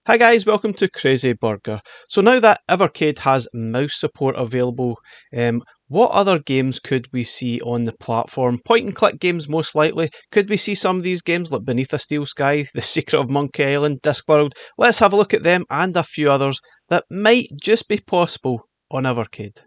Hi guys, welcome to Crazy Burger. So now that Evercade has mouse support available, what other games could we see on the platform? Point and click games most likely. Could we see some of these games like Beneath a Steel Sky, The Secret of Monkey Island, Discworld? Let's have a look at them and a few others that might just be possible on Evercade.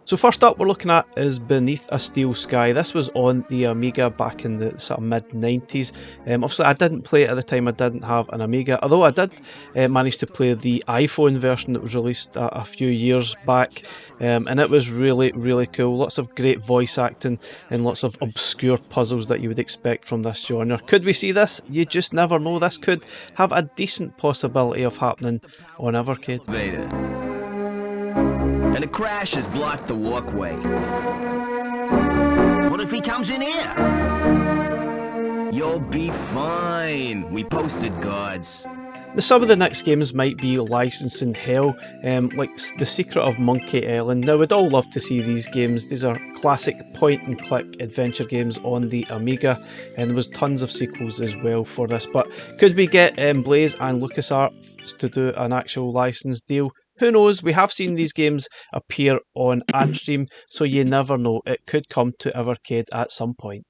So first up we're looking at is Beneath a Steel Sky. This was on the Amiga back in the sort of mid-90s. Obviously I didn't play it at the time, I didn't have an Amiga, although I did manage to play the iPhone version that was released a few years back, and it was really cool. Lots of great voice acting and lots of obscure puzzles that you would expect from this genre. Could we see this? You just never know. This could have a decent possibility of happening on Evercade. And the crash has blocked the walkway. What if he comes in here? You'll be fine. We posted guards. Now, some of the next games might be licensing hell, like The Secret of Monkey Island. Now, we'd all love to see these games. These are classic point-and-click adventure games on the Amiga, and there was tons of sequels as well for this. But could we get Blaze and LucasArts to do an actual license deal? Who knows? We have seen these games appear on Antstream, so you never know. It could come to Evercade at some point.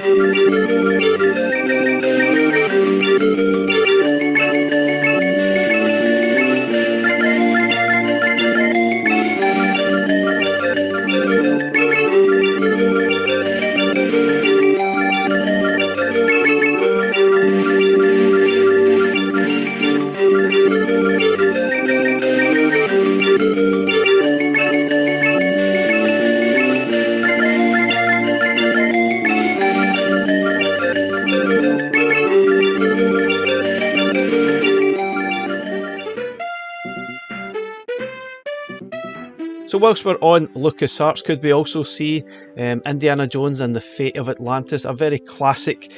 So whilst we're on LucasArts, could we also see Indiana Jones and the Fate of Atlantis, a very classic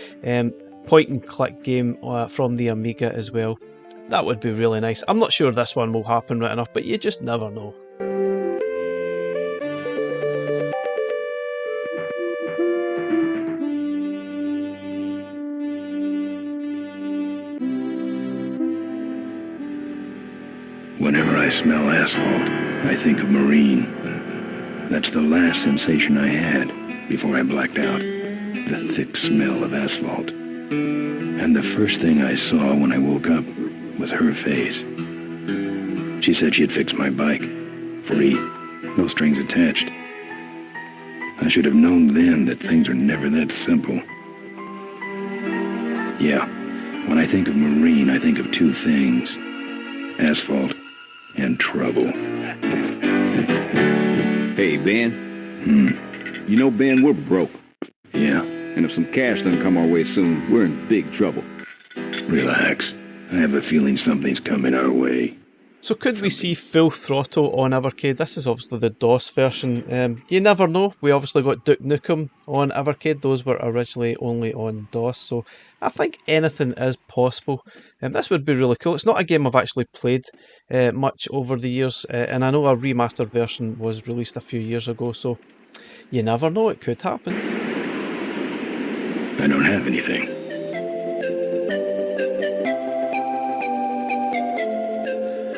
point-and-click game from the Amiga as well? That would be really nice. I'm not sure this one will happen right enough, but you just never know. Whenever I smell asphalt, I think of marine. That's the last sensation I had before I blacked out. The thick smell of asphalt. And the first thing I saw when I woke up was her face. She said she'd fix my bike. Free. No strings attached. I should have known then that things are never that simple. Yeah, when I think of marine, I think of two things. Asphalt and trouble. Hey, Ben. You know, Ben, we're broke. Yeah? And if some cash doesn't come our way soon, we're in big trouble. Relax. I have a feeling something's coming our way. So could we see Full Throttle on Evercade? This is obviously the DOS version. You never know. We obviously got Duke Nukem on Evercade. Those were originally only on DOS. So I think anything is possible. This would be really cool. It's not a game I've actually played much over the years. And I know a remastered version was released a few years ago. So you never know. It could happen. I don't have anything.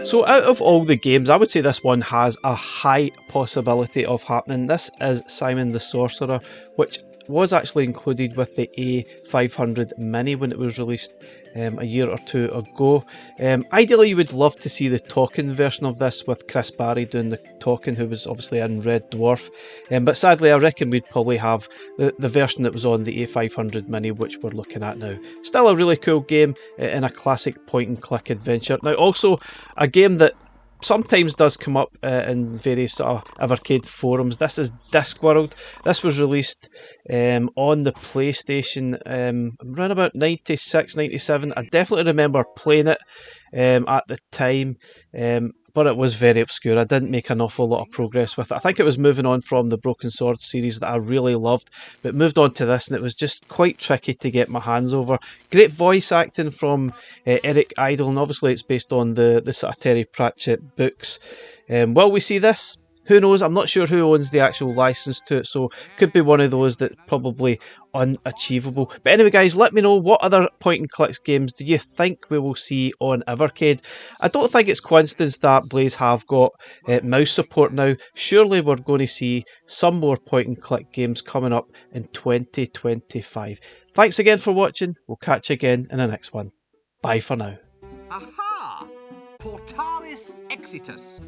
So out of all the games, I would say this one has a high possibility of happening. This is Simon the Sorcerer, which was actually included with the A500 Mini when it was released a year or two ago. Ideally, you would love to see the talking version of this with Chris Barry doing the talking, who was obviously in Red Dwarf. But sadly, I reckon we'd probably have the version that was on the A500 Mini, which we're looking at now. Still a really cool game and a classic point-and-click adventure. Now, also a game that sometimes does come up in various sort of Evercade forums. This is Discworld. This was released on the PlayStation around about 96, 97. I definitely remember playing it at the time, but it was very obscure. I didn't make an awful lot of progress with it. I think it was moving on from the Broken Sword series that I really loved, but moved on to this and it was just quite tricky to get my hands over. Great voice acting from Eric Idle, and obviously it's based on the sort of Terry Pratchett books. Will we see this? Who knows? I'm not sure who owns the actual license to it, so could be one of those that's probably unachievable. But anyway, guys, let me know what other point-and-click games do you think we will see on Evercade. I don't think it's coincidence that Blaze have got mouse support now. Surely we're going to see some more point-and-click games coming up in 2025. Thanks again for watching. We'll catch you again in the next one. Bye for now. Aha! Portalis exitus.